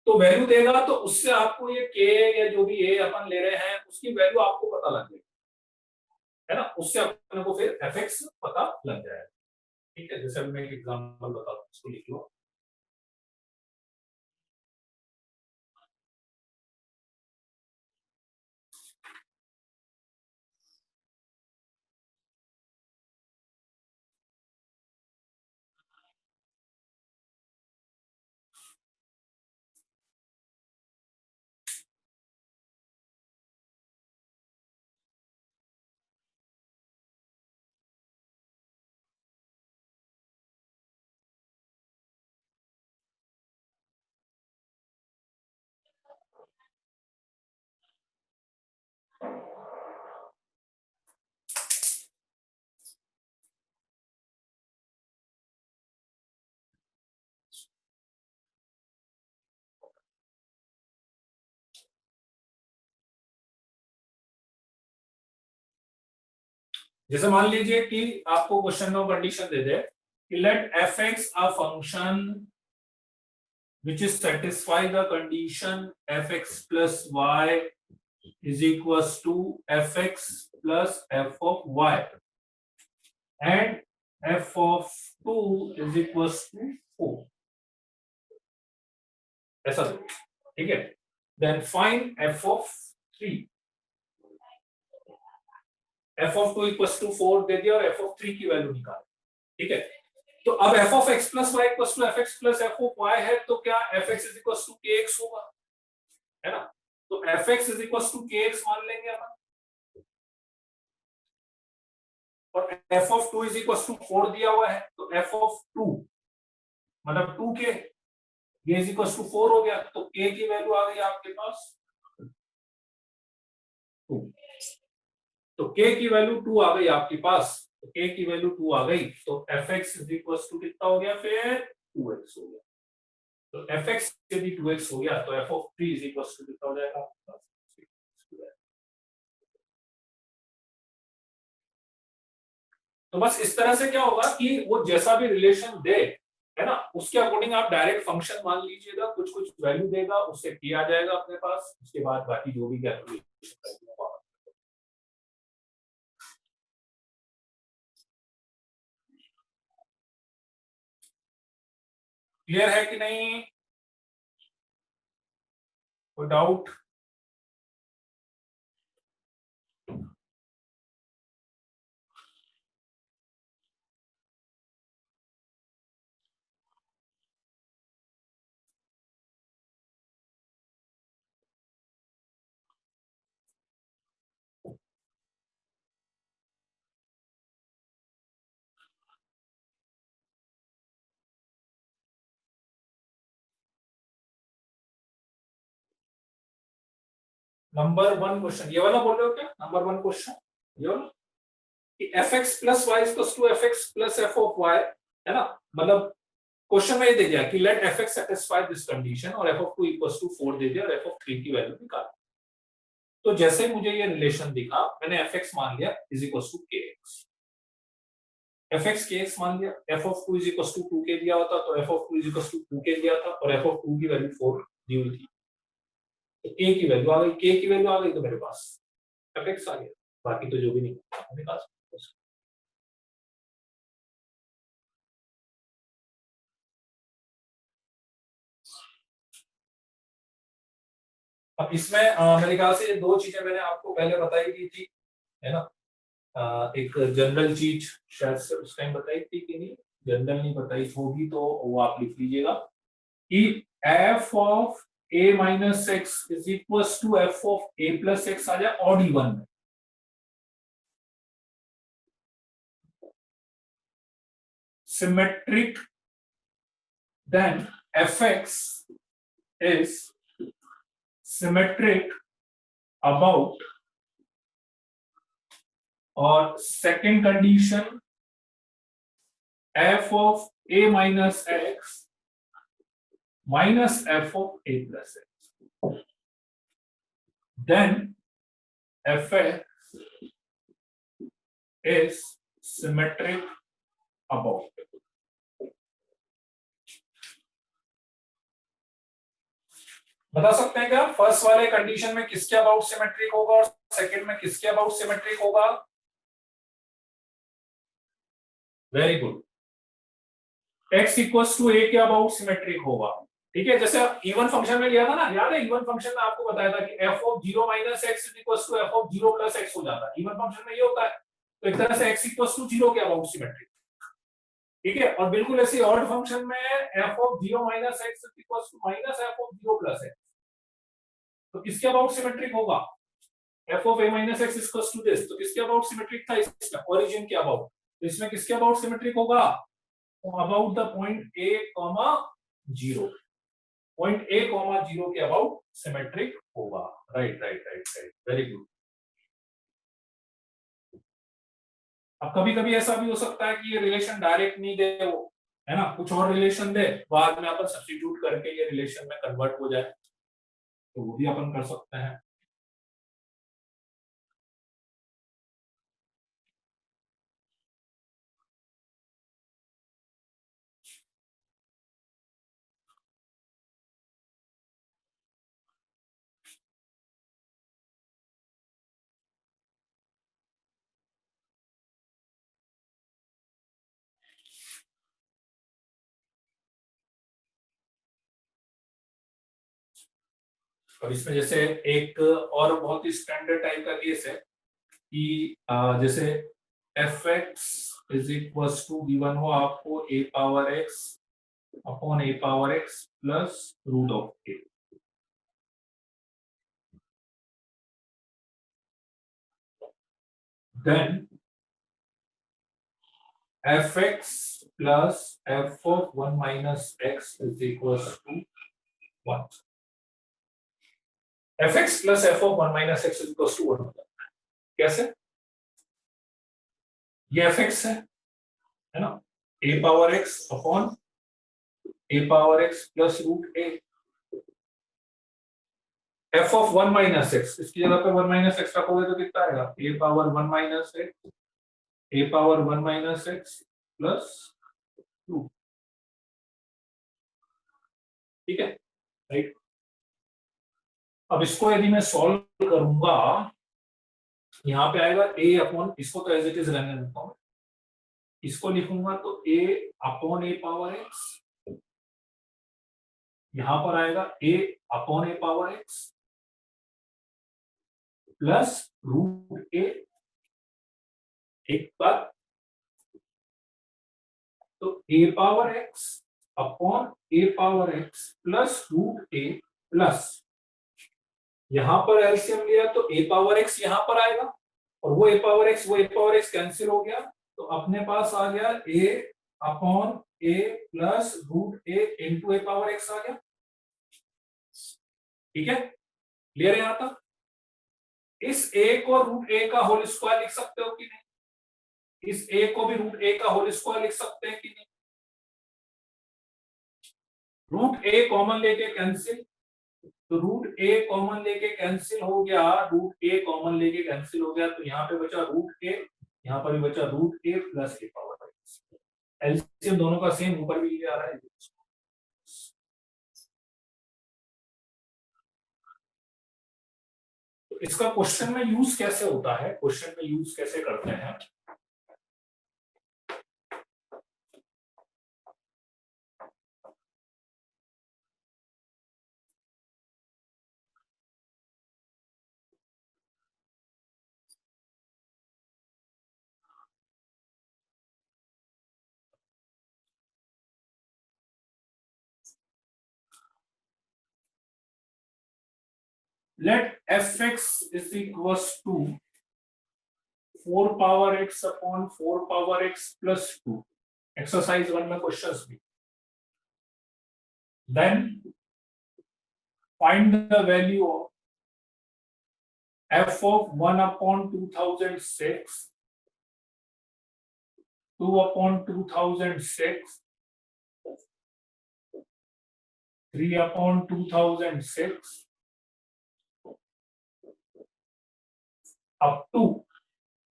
तो वैल्यू देगा तो उससे आपको ये के या जो भी ए अपन ले रहे हैं उसकी वैल्यू आपको पता लग जाएगी, है ना, उससे अपने को फिर fx पता लग जाएगा। ठीक है, जैसे मैं एक एग्जांपल बताता हूं, इसको लिख लो। जैसे मान लीजिए कि आपको क्वेश्चन में कंडीशन दे दे कि let fx a function which is satisfy the condition fx plus y is equals to fx plus f of y and f of 2 is equals to 4, ऐसा दो, ठीक है। Then find f of 3, f of 2 equals to 4 दे दिया और f of 3 की value निकाल, ठीक है। तो अब f of x plus y equals to fx plus f of y है, तो क्या fx is equals to kx होगा, है ना। तो fx is equals to kx मान लेंगे अपन, और f of 2 is equals to 4 दिया हुआ है, तो f of 2 मतलब 2k ये इज इक्वल्स टू 4 हो गया, तो k की वैल्यू आ गई आपके पास 2, तो k की वैल्यू 2 आ गई आपके पास, तो k की वैल्यू 2 आ गई, तो fx इज इक्वल्स टू कितना हो गया, फिर 2x हो गया। तो fx यदि 2x हो गया तो f of 3 is equals to कितना हो जाएगा, तो बस इस तरह से क्या होगा कि वो जैसा भी रिलेशन दे, है ना, उसके अकॉर्डिंग आप डायरेक्ट फंक्शन मान लीजिएगा, कुछ कुछ वैल्यू देगा, उससे किया जाएगा अपने पास, उसके बाद बाकी जो भी कैलकुलेशन करेंगे। क्लियर है कि नहीं? कोई डाउट? नंबर 1 क्वेश्चन ये वाला बोल रहे हो क्या? नंबर 1 क्वेश्चन ये वाला कि fx plus y equals to fx plus f of y, है ना, मतलब क्वेश्चन में ये दे दिया कि let fx satisfy this condition और f ऑफ 2 इक्वल्स टू 4 दे दिया और f ऑफ 3 की वैल्यू निकाल। तो जैसे मुझे ये रिलेशन दिखा, मैंने fx मान लिया is equals to kx, fx kx मान लिया, f of 2 is equals to 2k दिया होता तो f of 2 is equals to 2k दिया था और f ऑफ 2 की वैल्यू 4 दी हुई थी, तो k की वैल्यू आ गई, k की वैल्यू आ गई तो मेरे पास fx आ गया, बाकी तो जो भी नहीं निकाल सकते। अब इसमें मेरे ख्याल से ये दो चीजें मैंने आपको पहले बताई दी थी, है ना, एक जनरल चीज शायद से उस टाइम बताई थी कि नहीं, जनरल नहीं बताई होगी तो वो आप लिख लीजिएगा कि f of a minus x is equal to f of a plus x आ जाए ऑड इवन में। Symmetric then fx is symmetric about, और second condition f of a minus x minus f of a plus x, then fx is symmetric about। बता सकते हैं क्या first वाले condition में किसके अबाउट सिमेट्रिक होगा और सेकंड में किसके अबाउट सिमेट्रिक होगा? Very good, x equals to a के अबाउट सिमेट्रिक होगा, ठीक है। जैसे इवन फंक्शन में लिया था ना, याद है इवन फंक्शन में आपको बताया था कि f of 0 minus x equals to f of 0 plus x हो जाता है, इवन फंक्शन में ये होता है, तो एक तरह से x इक्वल्स टू 0 के अबाउट सिमेट्रिक, ठीक है। और बिल्कुल ऐसे ऑड फंक्शन में f of 0 minus x equals to minus f of 0 plus x, तो किसके अबाउट सिमेट्रिक होगा? f of a minus x equals to this, तो किसके अबाउट सिमेट्रिक था? इसका ओरिजिन के अबाउट, तो इसमें किसके अबाउट सिमेट्रिक होगा? About the point a, 0, point a, 0 के अबाउट सिमेट्रिक होगा। Right right right right, very good. अब कभी कभी ऐसा भी हो सकता है कि ये रिलेशन डायरेक्ट नहीं दे वो, है ना, कुछ और रिलेशन दे, बाद में अपन सब्स्टिट्यूट करके ये रिलेशन में कन्वर्ट हो जाए, तो वो भी अपन कर सकते हैं। और इसमें जैसे एक और बहुत ही स्टैंडर्ड टाइप का केस है कि जैसे fx is equals to given हो आपको a power x upon a power x plus root of a, then fx plus f of 1 minus x is equals to 1, fx plus f of 1 minus x is equals to 1। कैसे? ये fx है ना, a power x upon a power x plus root a, f of 1 minus x, इसकी जगह पे 1 minus x रखोगे तो कितना आएगा? a power 1 minus x a power 1 minus x plus 2। ठीक है, राइट। अब इसको यदि मैं सॉल्व करूंगा, यहाँ पे आएगा a अपॉन, इसको तो एज इट इज रहने देता हूं, इसको लिखूंगा तो a upon a power x, यहां पर आएगा a upon a power x plus root a. एक बात, तो a power x upon a power x plus root a plus, यहां पर एलसीएम लिया तो a पावर x यहां पर आएगा, और वो a पावर x कैंसिल हो गया, तो अपने पास आ गया a upon a plus root a into a power x आ गया। ठीक है, क्लियर है यहां तक? इस a को रूट ए का होल स्क्वायर लिख सकते हो कि नहीं? इस a को भी रूट ए का होल स्क्वायर लिख सकते हैं कि नहीं? रूट ए कॉमन लेके कैंसिल, तो रूट ए कॉमन लेके कैंसिल हो गया, रूट ए कॉमन लेके कैंसिल हो गया, तो यहाँ पे बचा रूट ए, यहाँ पर भी बचा root a plus A power x. LCM दोनों का सेम ऊपर भी ये आ रहा है। तो इसका क्वेश्चन में यूज कैसे होता है, क्वेश्चन में यूज कैसे करते हैं? Let fx is equals to 4 power x upon 4 power x plus 2। Exercise 1 में क्वेश्चंस भी। Then find the value of f of 1 upon 2006, 2 upon 2006, 3 upon 2006 up to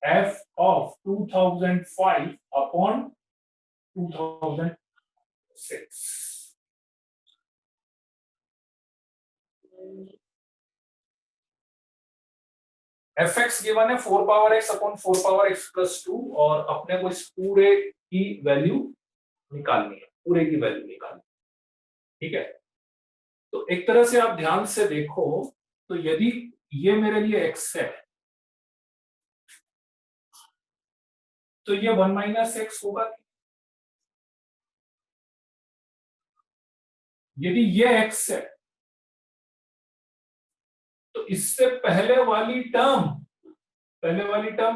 f of 2005 upon 2006। F x given है 4 power x upon 4 power x plus 2, और अपने को इस पूरे की value निकालनी है, पूरे की वैल्यू निकालनी। ठीक है, तो एक तरह से आप ध्यान से देखो, तो यदि ये मेरे लिए एक्स है, तो ये 1 माइनस एक्स होगा। यदि ये एक्स है, तो इससे पहले वाली टर्म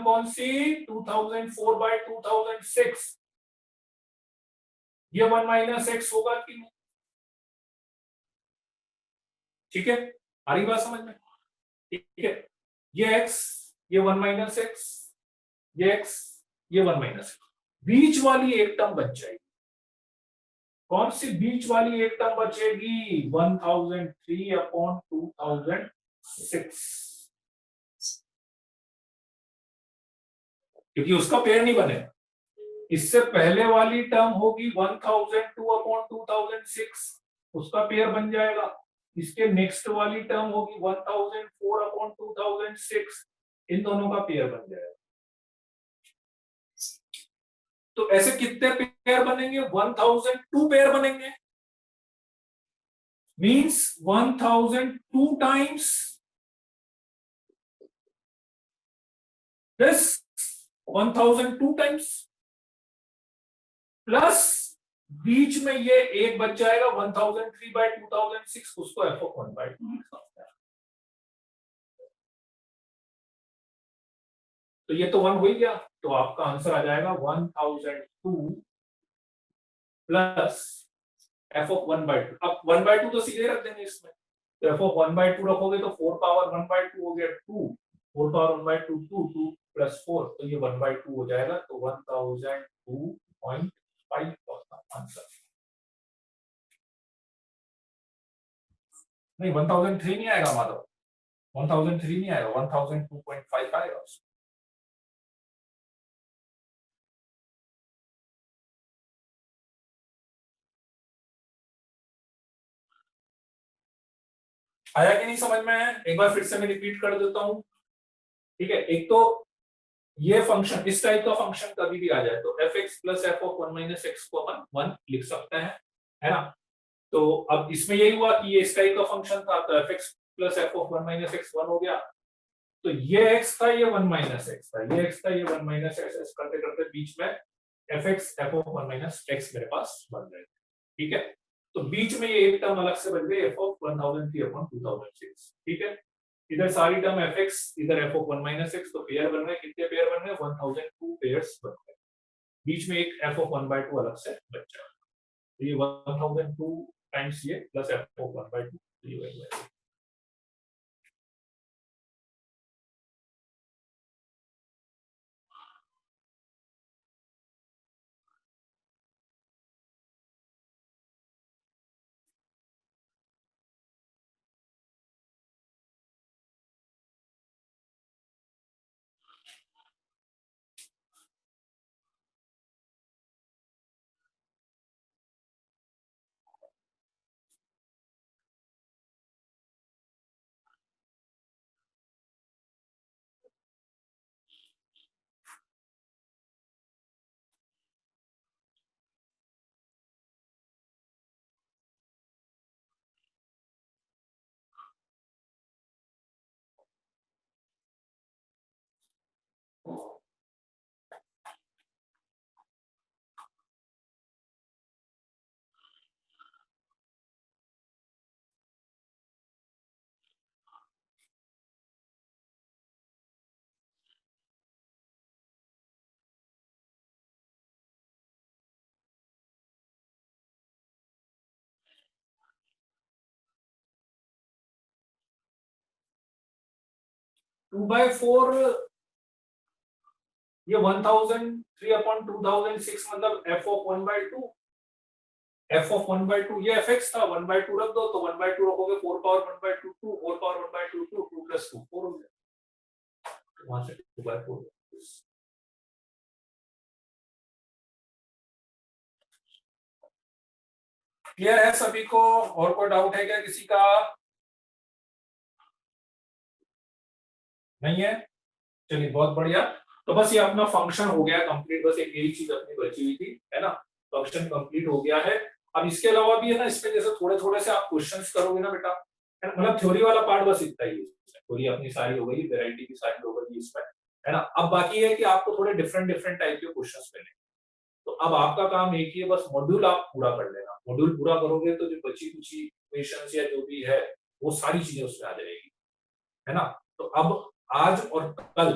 कौन सी? 2004 बाय 2006, ये 1 माइनस एक्स होगा कि नहीं? ठीक है, आ रही बात समझ में? ठीक है, ये एक्स, ये 1 माइनस एक्स, ये एक्स, ये 1 माइनस, बीच वाली एक टर्म बच जाएगी। कौन सी बीच वाली एक टर्म बचेगी? 1003 अपॉन 2006, क्योंकि उसका पेयर नहीं बने। इससे पहले वाली टर्म होगी 1002 अपॉन 2006, उसका पेयर बन जाएगा। इसके नेक्स्ट वाली टर्म होगी 1004 अपॉन 2006, इन दोनों का पेयर बन जाएगा। तो ऐसे कितने पेयर बनेंगे? 1002 पेयर बनेंगे, means 1002 times this, 1002 times plus बीच में ये एक बच जाएगा 1003 बाय 2006, उसको एफ ऑफ 1 बाय 2 लिखा होता है। तो ये तो 1 हो ही गया, तो आपका आंसर आ जाएगा 1002 प्लस एफ ऑफ 1 बाय 2। अब 1 बाय 2 तो सीधे रख देंगे इसमें, तो एफ ऑफ 1 बाय 2 रखोगे तो 4 पावर 1 बाय 2 हो गया 2, 4 पावर 1 बाय 2 2, 2 प्लस 4, तो ये 1 बाय 2 हो जाएगा, तो 1002.5 होगा आंसर। नहीं, 1003 नहीं आएगा माधव, 1003 नहीं आएगा, 1002.5 आएगा। आया कि नहीं समझ में? एक बार फिर से मैं रिपीट कर देता हूं, ठीक है। एक तो ये फंक्शन, इस टाइप का फंक्शन कभी भी आ जाए तो F X plus F of one minus x को अपन वन लिख सकते हैं, है ना। तो अब इसमें यही हुआ कि ये इस टाइप का फंक्शन था, तो F X plus F of one minus x one हो गया। तो ये एक्स था, ये वन माइनस एक्स था, ये एक्स था, ये वन माइनस एक्स, करते करते बीच में F x F of one minus x मेरे पास बन गए, ठीक है। तो बीच में ये एक टर्म अलग से बन गई एफ ऑफ 1003 अपॉन 2006, ठीक है। इधर सारी टर्म एफ एक्स, इधर F of one minus x, तो पेयर बन गए, कितने पेयर बन गए? 1002 पेयर्स बन गए। बीच में एक f of one by two अलग से बचा, तो ये 1002 टाइम्स ये plus F of one by two, ये बन गया। 2/4, ये 1003 अपॉन 2006 मतलब f of one by two, F of one by two, ये एफ एक्स था, वन बाय टू रख दो, तो वन बाय टू रखोगे, four power one by two two, four power one by two two, two plus two four हो गया, वहां से 2/4। क्लियर है सभी को? और कोई डाउट है क्या किसी का? नहीं है? चलिए बहुत बढ़िया। तो बस ये अपना फंक्शन हो गया कंप्लीट, बस एक यही चीज अपनी बची हुई थी, है ना। फंक्शन कंप्लीट हो गया है। अब इसके अलावा भी है ना, इसमें जैसे थोड़े थोड़े से आप क्वेश्चंस करोगे ना बेटा, है ना, मतलब थ्योरी वाला पार्ट बस इतना ही है, थ्योरी अपनी सारी हो गई, वैरायटी की सारी हो गई इसमें, है ना। अब बाकी है कि आपको थोड़े डिफरेंट डिफरेंट टाइप के क्वेश्चंस मिले, तो अब आपका काम एक ही है, बस मॉड्यूल आप पूरा कर लेना। मॉड्यूल पूरा करोगे तो जो बची कुछ इक्वेशंस या जो भी है वो सारी चीजें उसमें आ जाएगी, है ना। तो अब आज और कल,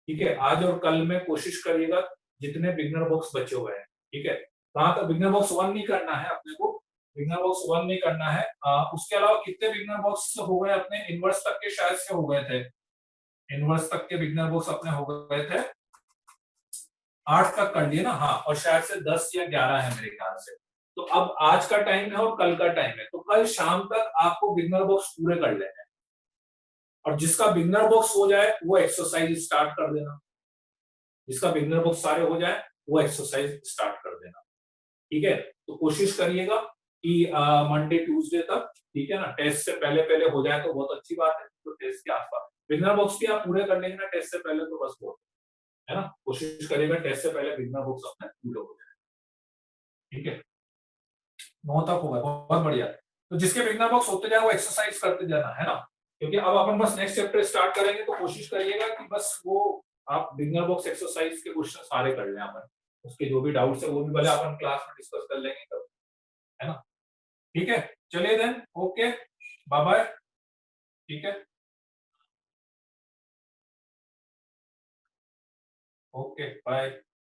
ठीक है, आज और कल में कोशिश करिएगा जितने बिगनर बॉक्स बचे हुए हैं, ठीक है, कहाँ तक बिगनर बॉक्स वन नहीं करना है अपने को, बिगनर बॉक्स वन नहीं करना है। उसके अलावा कितने बिगनर बॉक्स हो गए अपने? इनवर्स तक के शायद से हो गए थे, इनवर्स तक के बिगनर बॉक्स अपने हो गए थे, 8 तक कर दिए ना, हाँ, और शायद से 10 या 11 है मेरे ख्याल से। तो अब आज का टाइम है और कल का टाइम है, तो कल शाम तक आपको बिगनर बॉक्स पूरे कर लेने हैं, और जिसका बिगनर बॉक्स हो जाए वो एक्सरसाइज स्टार्ट कर देना, जिसका बिगनर बॉक्स सारे हो जाए वो एक्सरसाइज स्टार्ट कर देना, ठीक है। तो कोशिश करिएगा कि मंडे ट्यूसडे तक, ठीक है ना, टेस्ट से पहले पहले हो जाए तो बहुत अच्छी बात है, तो टेस्ट के आसपास बिगनर बॉक्स भी आप पूरे कर लेंगे ना टेस्ट से पहले तो बस बहुत है ना। कोशिश करिएगा टेस्ट से पहले बिगनर बॉक्स अपने पूरे हो जाए, ठीक है। 9 तक होगा, बहुत बढ़िया। तो जिसके बिगनर बॉक्स होते जाए वो एक्सरसाइज करते जाना, है ना, क्योंकि अब अपन बस नेक्स्ट चैप्टर स्टार्ट करेंगे, तो कोशिश करिएगा कि बस वो आप बिगनर बॉक्स एक्सरसाइज के क्वेश्चन सारे कर लें अपन, उसके जो भी डाउट्स है वो भी भले अपन क्लास में डिस्कस कर लेंगे कब, है ना। ठीक है, चलिए देन, ओके, बाय बाय, ठीक है, ओके बाय।